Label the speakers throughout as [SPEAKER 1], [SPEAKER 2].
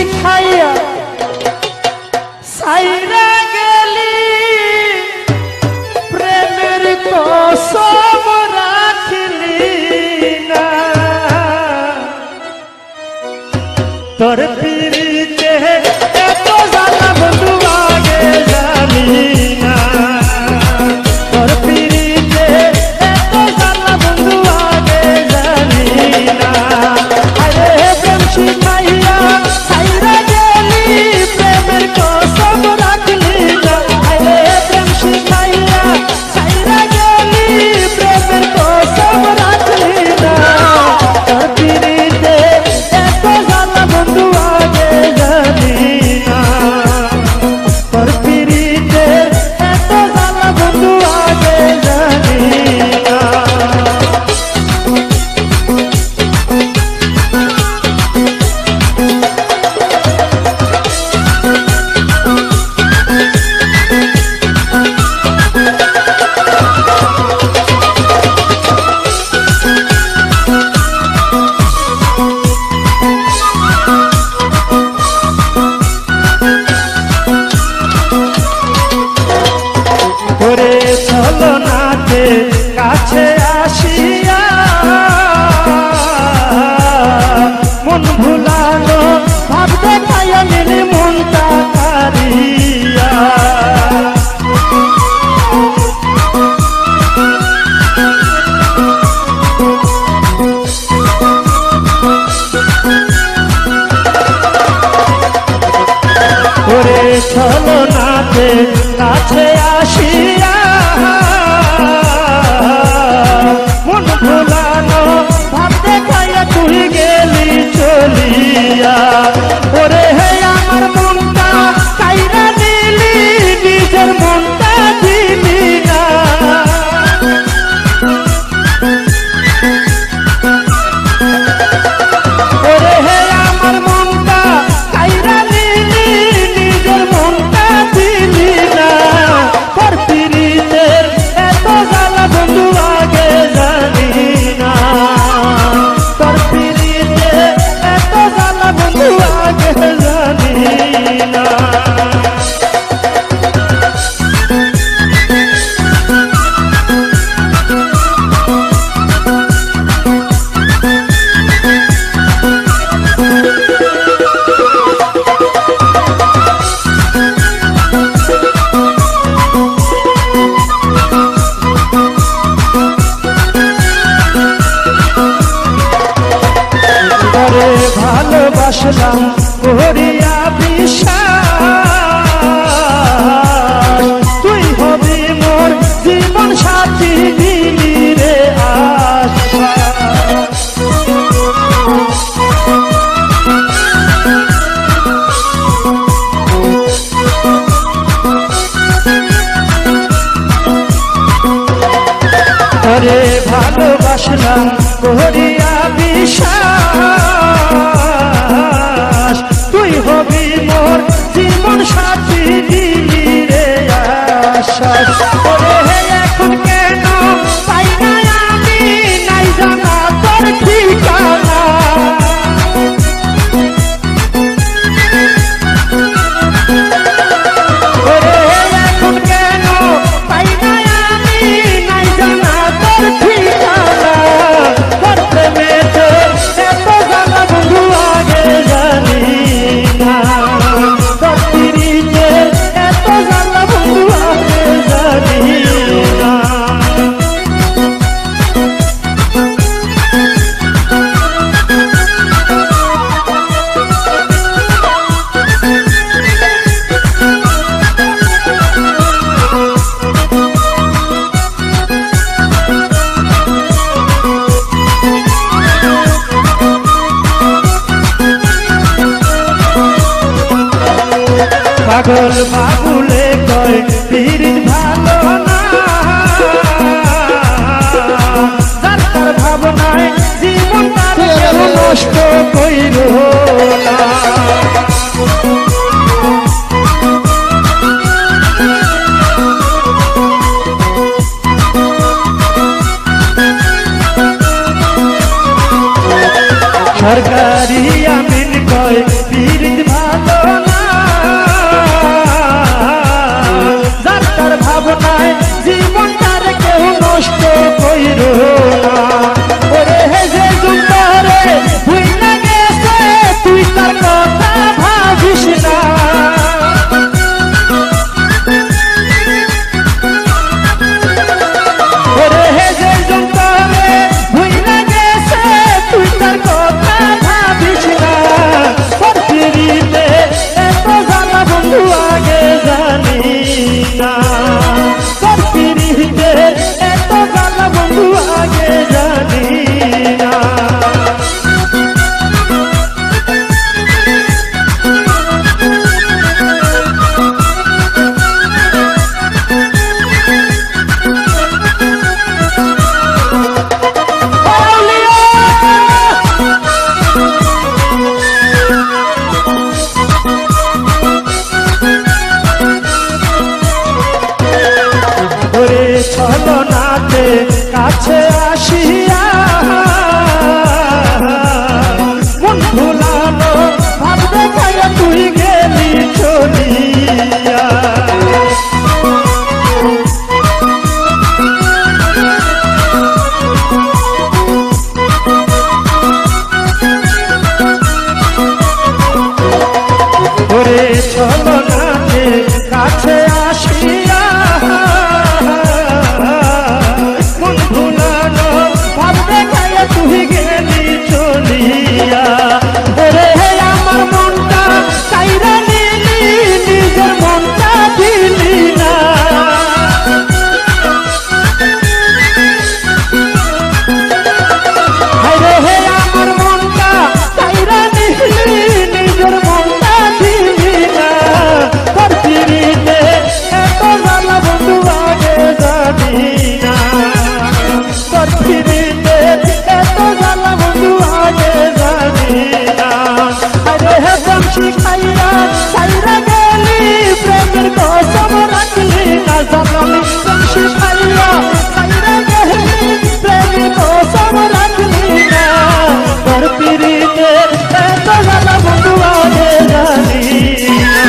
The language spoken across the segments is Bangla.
[SPEAKER 1] শিখাইয়া সাইরা গেলি প্রেমের কসম রাখলি না তোর পিরিতে এত জ্বালা বন্ধু আগে জানি না তোর পিরিতে এত জ্বালা বন্ধু আগে জানি না আরে প্রেম শিখাইয়া সাইরা গেলি প্রেমের কসম রাখলি না আরে প্রেম শিখাইয়া সাইরা গেলি প্রেমের কসম রাখলি না তোর পিরিতে এত জ্বালা বন্ধু আগে জানি না তোর পিরিতে এত জ্বালা বন্ধু আগে জানি না ওরে চলো নাতে কাছে আসিয়া মন ভুলানো ভাব দেখাইয়া নিলি মনটা কারিয়া ওরে চলো নাতে কাছে আসিয়া মন ভুলানো ভাব দেখাইয়া তুই গেলি চলিয়া ওরে হে আমার মনটা কাইরা নিলি নিজের মনটা দিলি না ওরে হে আমার মনটা কাইরা নিলি নিজের মনটা দিলি না তোর পিরিতের এত জ্বালা বন্ধু আগে জানি না তোর পিরিতে এত জ্বালা বন্ধু আগে জানি না তোরে ভালোবাসলাম করিয়া বিশ্বাস তুই হবি মোর জীবন সাথী দিলি রে আশা তোরে ভালোবাসলাম করিয়া বিশ্বাস তুই হবি মোর জীবন সাথী দিলি রে আশ্বাস ওরে হে এখন কেন পাই না আমি নাই জানা তোর ঠিকানা ওরে হে এখন কেন পাই না আমি নাই জানা তোর ঠিকানা তোর প্রেমেতে এত জ্বালা বন্ধু আগে জানি না তোর পিরিতে এত জ্বালা বন্ধু আগে জানি না পাগল বাবুলে কয় পিরিত ভালো না যার তার ভাবনায় জীবনটা কেউ নষ্ট কইর না সরকারি আমিন কয় পীরিত ভালো না, যার তার ভাবনায় জীবনটার কেউ নষ্ট কইরো না। ওরে হে যে যুগরে ভুইলা গেছে তুই তার কথা ভাবিস না। ওরে হে যে যুগরে ভুইলা গেছে তুই তার কথা ভাবিস না। তোর পিরিতে এত জ্বালা বন্ধু আগে জানি না, তোর পিরিতে এত জ্বালা বন্ধু আগে জানি না। ওরে ছলনাতে কাছে আসিয়া মন ভুলানো ভাব দেখাইয়া তুই গেলি চলিয়া। ওরে ছলনাতে কাছে আসিয়া মন ভুলানো ভাব দেখাইয়া তুই গেলি চলিয়া। ওরে হে আমার মনটা কাইরা নিলি নিজের মনটা দিলি না। আরে হে আমার মনটা কাইরা নিলি নিজের মনটা দিলি না। তোর পিরিতে এত জ্বালা বন্ধু আগে জানি না, তোর পিরিতে এত জ্বালা বন্ধু আগে জানি না। আরে হে বংশী খাইরা খাইরা গেলি প্রেমের কসম রাখলি না। জানলি বংশী খাইরা খাইরা গেলি প্রেমের কসম রাখলি না। তোর পিরিতে এত জ্বালা বন্ধু আগে জানি না,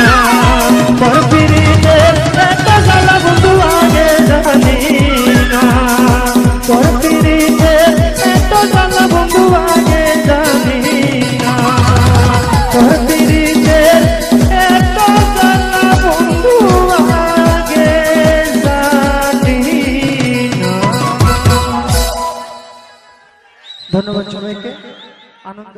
[SPEAKER 1] তোর পিরিতে এত জ্বালা বন্ধু আগে জানি না। তোর পিরিতে এত জ্বালা বন্ধু আগে জানি না, তোর পিরিতে এত জ্বালা বন্ধু আগে জানি না। ধন্যবাদ সবাইকে। আনন্দ